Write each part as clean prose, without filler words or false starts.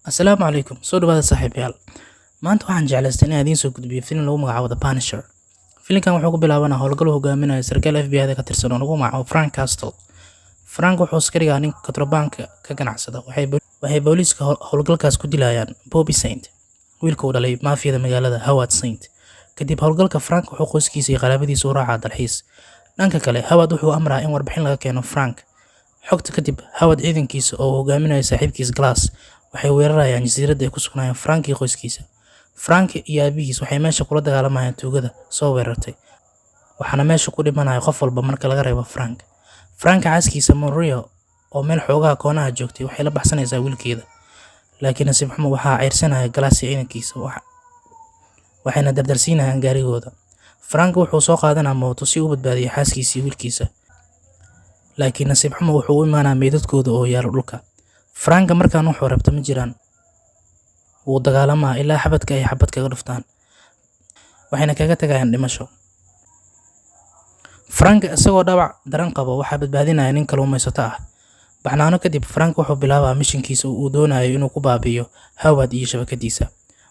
Assalaamu calaykum, soo dhawaada saaxiibayaal. Maanta waxaan jeclaystay inaan idiin soo gudbiyo filim lagu magacaabo The Punisher. Filimkan wuxuu ku bilaabanaa howlgal hogaaminaya sarkaal FBI ka tirsan oo lagu magacaabo Frank Castle. Frank wuxuu askariga nin kontrabaanka ka ganacsada. Waxay booliiska howlgalkaas ku dilayaan Bobby Saint, wiilka uu dhalay maafiyada magaalada Howard Saint. Kadib howlgalka, Frank wuxuu qoyskiisa iyo qaraabadiisa u raacaa dalxiis. Dhanka kale, Howard wuxuu amraa in warbixin laga keeno Frank. Xogta kadib, Howard ciidankiisa oo hogaaminaya saaxiibkiisa Glass waxay weerarayaan jasiiradda ay ku sugnaayeen Frank iyo qoyskiisa. Frank iyo aabihiis waxay meesha kula dagaalamayaan tuugada soo weerartay, waxaana meesha ku dhimanaya qof walba marka laga reebo Frank. Frank caaskiisa Maria oo meel xoogaha koonaha joogtay waxay la baxsanaysaa wiilkeeda, laakiin nasiib xumo waxaa ceyrsanaya Glass iyo ciidankiisa waxayna dardarsiinayaan gaarigooda. Frank wuxuu soo qaadanaa mooto si uu u badbaadiyo xaaskiisa iyo wiilkiisa, laakiin nasiib xumo wuxuu u imaanaa meydadkooda oo yaalo dhulka. Frank markaan wuxuu rabta ma jiraan, wuu dagaalamaa ilaa xabadka ay xabad kaga dhuftaan, waxayna kaga tagayaan dhimasho. Frank isagoo dhawac daran qabo waxaa badbaadinaya nin kalluumaysato ah. Baxnaano kadib, Frank wuxuu bilaabaa mishinkiisa uu doonayo inuu ku baabi'iyo Howard iyo shabakadiisa.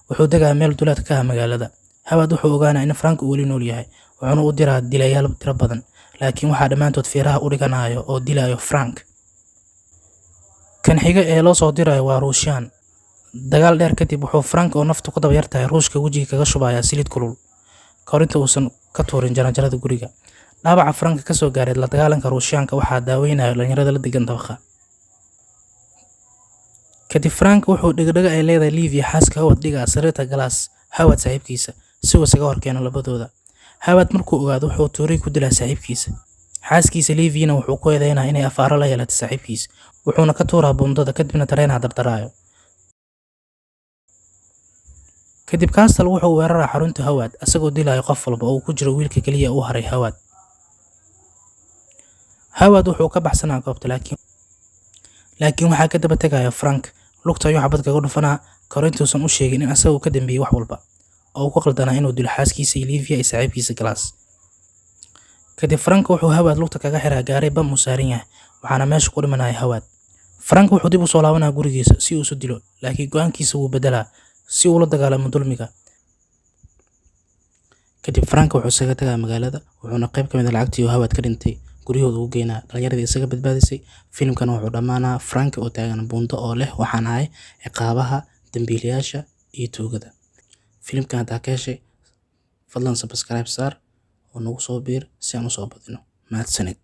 Wuxuu degaa meel duleed ka ah magaalada. Howard wuxuu ogaanaa in Frank uu weli nool yahay, wuxuuna u diraa dilayaal tiro badan, laakiin waxaa dhammaantood feeraha u dhiganayo oo dilayo Frank. Kan xiga ee loo soo dirayo waa Ruushyan. Dagaal dheer kadib, wuxuu Frank oo naftu ku daba yartahay Ruushka wejiga kaga shubaya saliid kulul korinta uusan ka tuurin jaranjarada guriga. Dhaawaca Frank ka soo gaaray la dagaalanka Ruushyaanka waxaa daaweynaya dhalinyarada la degan dabaqa. Kadib, Frank wuxuu dhegdhega ay leedahay Livia xaaska Howard dhigaa sariirta Glass Howard saaxiibkiisa si uu isaga horkeeno labadooda. Howard markuu ogaado wuxuu tuuray ku dilaa saaxiibkiisa. Xaaskiisa Liviana wuxuu ku eedeynaa inay afaaro la yeelatay saaxiibkiisa, wuxuuna ka tuuraa buundada kadibna tareenha dardaraayo. Kadib, Castle wuxuu weeraraa xarunta Howard asagoo dilayo qof walba oo ku jiro wiilka kaliya u haray Howard. Howard wuxuu ka baxsanaa goobta, laakiin waxaa ka daba tagaya Frank. Lugta ayuu xabad kaga dhufanaa korintuusan u sheegin in asagoo ka dambeeyay wax walba oo uu ku qaldanaa inuu dilo xaaskiisa Livia iyo saaxiibkiisa Glass. Kadib, Frank wuxuu Howard lugta kaga xiraa gaari bam u saaran yahay, waxaana meesha ku dhimanaya Howard. Frank wuxuu dib u soo laabanaa gurigiisa si uu isu dilo, laakiin go'aankiisa wuu bedelaa si uu la dagaalamo dulmiga. Kadib, Frank wuxuu isaga tagaa magaalada, wuxuuna qayb ka mid ah lacagtii uu Howard ka dhintay guryahooda u geynaa dhalinyaradii isaga badbaadisay. Filimkan wuxuu dhammaanaa Frank oo taagan buundo oo leh waxaan ahay ciqaabaha dambiilayaasha iyo tuugada. Filimkan haddaa ka heshay, fadlan subscribe saar oo nagu soo biir si aan u soo badino. Mahadsanid.